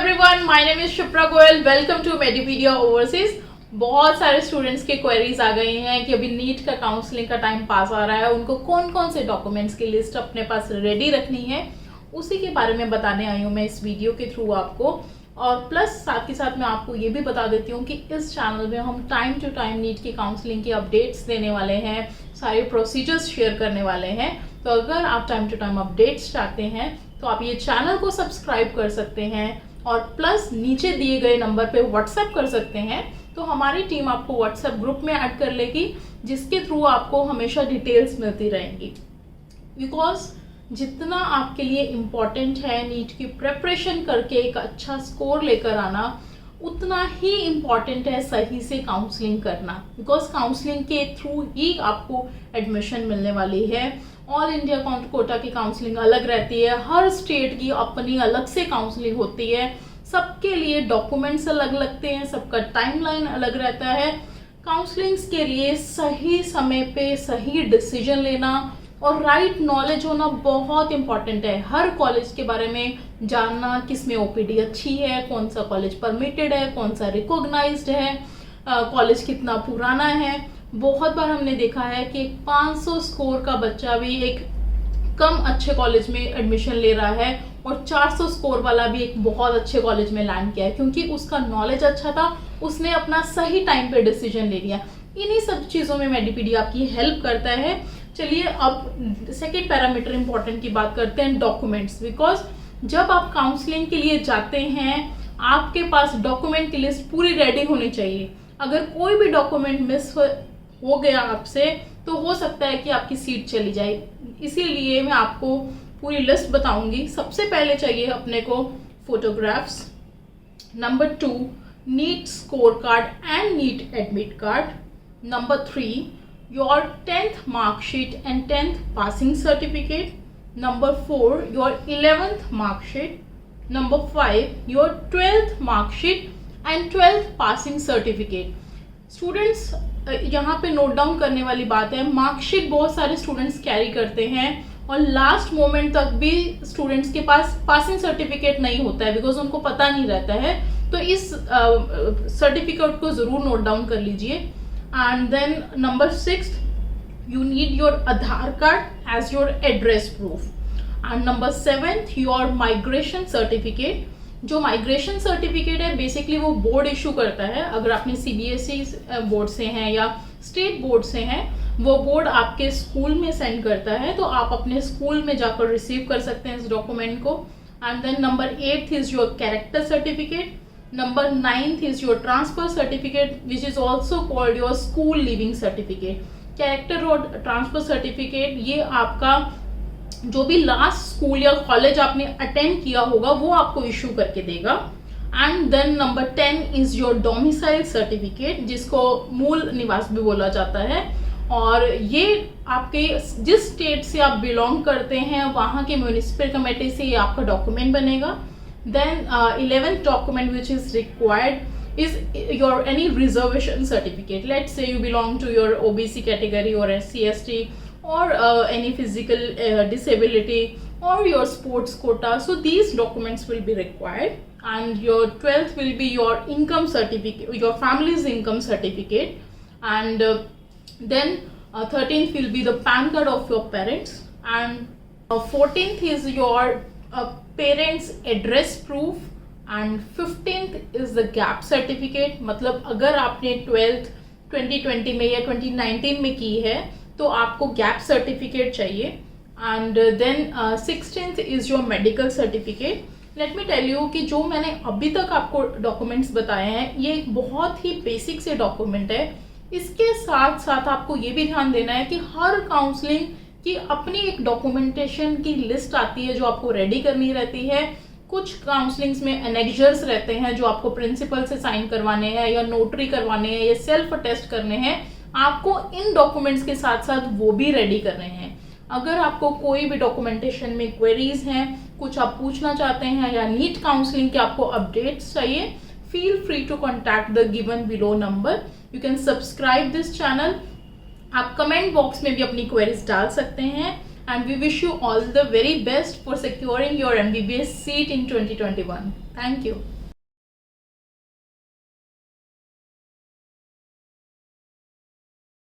Everyone, my name is Shipra Goyal. Welcome to Medipedia overseas. बहुत सारे students के क्वेरीज आ गई हैं कि अभी नीट का काउंसलिंग का टाइम पास आ रहा है, उनको कौन कौन से डॉक्यूमेंट्स की लिस्ट अपने पास रेडी रखनी है, उसी के बारे में बताने आई हूँ मैं इस वीडियो के थ्रू आपको। और प्लस साथ ही साथ मैं आपको ये भी बता देती हूँ कि इस चैनल में हम टाइम टू टाइम नीट की काउंसलिंग की अपडेट्स देने वाले हैं, सारे प्रोसीजर्स शेयर करने वाले हैं। तो अगर आप टाइम टू टाइम अपडेट्स चाहते हैं तो आप ये चैनल को सब्सक्राइब कर सकते हैं और प्लस नीचे दिए गए नंबर पे व्हाट्सएप कर सकते हैं। तो हमारी टीम आपको व्हाट्सएप ग्रुप में ऐड कर लेगी, जिसके थ्रू आपको हमेशा डिटेल्स मिलती रहेंगी। बिकॉज जितना आपके लिए इम्पॉर्टेंट है नीट की प्रिपरेशन करके एक अच्छा स्कोर लेकर आना, उतना ही इम्पॉर्टेंट है सही से काउंसलिंग करना। बिकॉज काउंसलिंग के थ्रू ही आपको एडमिशन मिलने वाली है। ऑल इंडिया कोटा की काउंसलिंग अलग रहती है, हर स्टेट की अपनी अलग से काउंसलिंग होती है, सबके लिए डॉक्यूमेंट्स अलग लगते हैं, सबका टाइमलाइन अलग रहता है। काउंसलिंग्स के लिए सही समय पे सही डिसीजन लेना और राइट नॉलेज होना बहुत इंपॉर्टेंट है। हर कॉलेज के बारे में जानना, किस में ओपीडी अच्छी है, कौन सा कॉलेज परमिटेड है, कौन सा रिकॉग्नाइज्ड है, कॉलेज कितना पुराना है। बहुत बार हमने देखा है कि 500 स्कोर का बच्चा भी एक कम अच्छे कॉलेज में एडमिशन ले रहा है और 400 स्कोर वाला भी एक बहुत अच्छे कॉलेज में लैंड किया है, क्योंकि उसका नॉलेज अच्छा था, उसने अपना सही टाइम पे डिसीजन ले लिया। इन्हीं सब चीज़ों में मेडिपीडिया आपकी हेल्प करता है। चलिए अब सेकेंड पैरामीटर इंपॉर्टेंट की बात करते हैं, डॉक्यूमेंट्स। बिकॉज जब आप काउंसलिंग के लिए जाते हैं आपके पास डॉक्यूमेंट की लिस्ट पूरी रेडी होनी चाहिए। अगर कोई भी डॉक्यूमेंट मिस हो गया आपसे तो हो सकता है कि आपकी सीट चली जाए। इसीलिए मैं आपको पूरी लिस्ट बताऊंगी। सबसे पहले चाहिए अपने को photographs, number 2 NEET score card and NEET admit card, number 3 your 10th mark sheet and 10th passing certificate, number 4 your 11th mark sheet, number 5 your 12th mark sheet and 12th passing certificate। Students यहाँ पे note down करने वाली बात है, marksheet बहुत सारे students carry करते हैं और लास्ट मोमेंट तक भी स्टूडेंट्स के पास पासिंग सर्टिफिकेट नहीं होता है, बिकॉज उनको पता नहीं रहता है। तो इस सर्टिफिकेट को ज़रूर नोट डाउन कर लीजिए। And then number 6, you need your Aadhaar card as your address proof. And number 7, your migration certificate। जो माइग्रेशन सर्टिफिकेट है बेसिकली वो बोर्ड इशू करता है। अगर आपने सीबीएसई बोर्ड से हैं या स्टेट बोर्ड से हैं, वो बोर्ड आपके स्कूल में सेंड करता है, तो आप अपने स्कूल में जाकर रिसीव कर सकते हैं इस डॉक्यूमेंट को। And then number 8 is your character certificate, number 9th is your transfer certificate which is also called your school leaving certificate। Character और ट्रांसफर सर्टिफिकेट ये आपका जो भी लास्ट स्कूल या कॉलेज आपने अटेंड किया होगा वो आपको इशू करके देगा। And then number 10 is your domicile certificate, जिसको मूल निवास भी बोला जाता है, और ये आपके जिस स्टेट से आप बिलोंग करते हैं वहाँ के म्यूनिसिपल कमेटी से ये आपका डॉक्यूमेंट बनेगा। Then 11th document which is required is your any reservation certificate। Let's say you belong to your OBC category or SC/ST or any physical disability or your sports quota, so these documents will be required। And your 12th will be your income certificate, your family's income certificate। And then 13th will be the PAN card of your parents। And 14th is your parents address proof. And 15th is the gap certificate. मतलब अगर आपने 12th 2020 में या 2019 में की है तो आपको गैप सर्टिफिकेट चाहिए। And then 16th is your medical certificate. Let me tell you कि जो मैंने अभी तक आपको डॉक्यूमेंट्स बताए हैं ये एक बहुत ही बेसिक से डॉक्यूमेंट है। इसके साथ साथ आपको ये भी ध्यान देना है कि हर काउंसलिंग कि अपनी एक डॉक्यूमेंटेशन की लिस्ट आती है जो आपको रेडी करनी रहती है। कुछ काउंसलिंग्स में एनेक्जर्स रहते हैं जो आपको प्रिंसिपल से साइन करवाने हैं या नोटरी करवाने हैं या सेल्फ अटेस्ट करने हैं, आपको इन डॉक्यूमेंट्स के साथ साथ वो भी रेडी करने हैं। अगर आपको कोई भी डॉक्यूमेंटेशन में क्वेरीज हैं, कुछ आप पूछना चाहते हैं या नीट काउंसलिंग के आपको अपडेट्स चाहिए, feel free to contact the given below number. You can subscribe this channel. आप कमेंट बॉक्स में भी अपनी क्वेरीज डाल सकते हैं। And we wish you all the very best for securing your MBBS seat in 2021। Thank you.